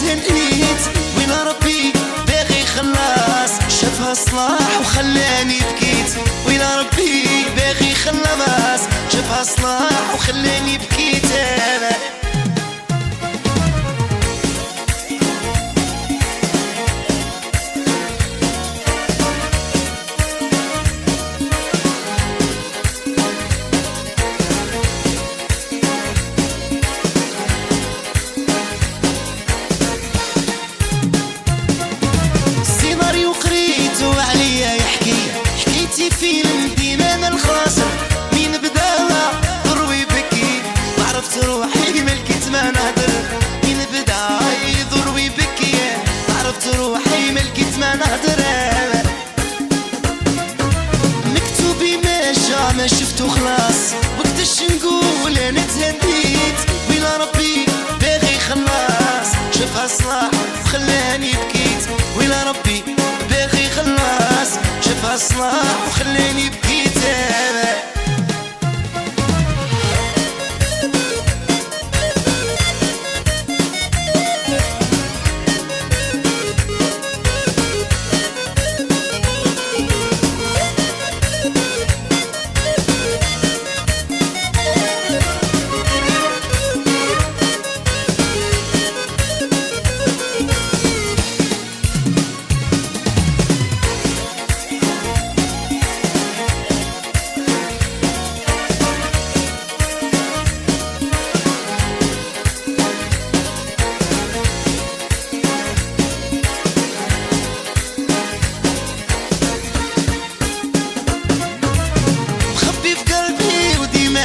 تهنيت ويلا ربي باغي خلاص شافها صلاح وخلاني بكيت ويلا ربي باغي خلاص شافها صلاح وخلاني بكيت انا فيلم ديما انا الخاسر مين بداها ضروي بكي ما عرفت روحي ملكت ما نهدر مين بدا ضروي بكي ما عرفت روحي ملكت ما نهدر مكتوبي ماشى ما شفتو خلاص وقتاش نقول انا تهديت ويلا ربي باغي خلاص شافها صلاح وخلاني بكيت ويلا ربي باغي خلاص شافها صلاح وخلاني بكيت انا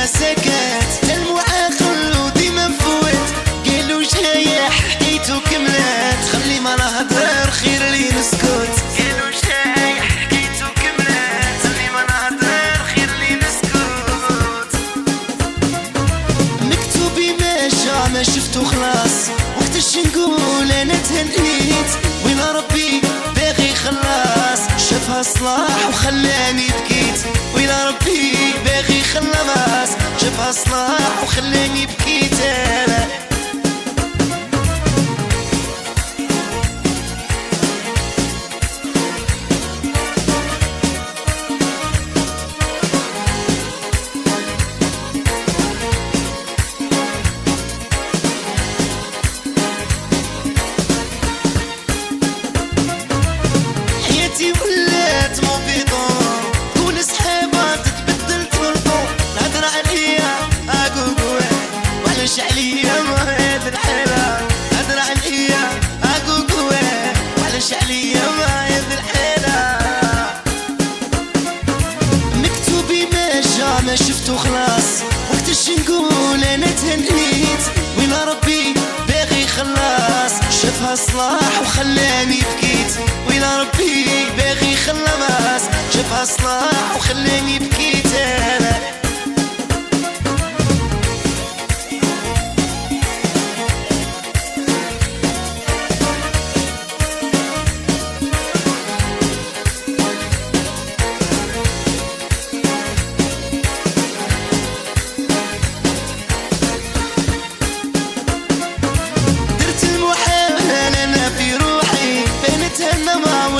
سكت تلمع اخر وديما مفوت قالوا جايح حكيتو كملت خلي ما نهضر خير لي نسكت قالوا جايح حكيتو كملت خلي ما نهضر خير لي نسكت مكتوبي ماشى ما شفتو خلاص وقتاش نقول انا تهنيت ويلا ربي باغي خلاص شافها صلاح وخلاني بكيت ويلا ربي باغي خلاص شافها صلاح وخلاني بكيت انا حياتي ولات موبيطون كون صحابها تتبدل تولطون نهضر عليا اقوقوه وعلاش عليا ما هاد الحالة نهضر عليا اقوقوه وعلاش عليا ما هاد الحالة مكتوبي ماشى ما شفتو خلاص وقتاش نقول انا تهنيت ويلا ربي باغي خلاص شافها صلاح وخلاني بكيت ويلا ربي باغي خلاص شافها صلاح وخلاني بكيت انا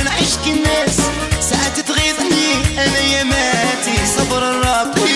ونعيش كالناس ساعات تغيظني انا يا ماتي صبر الرب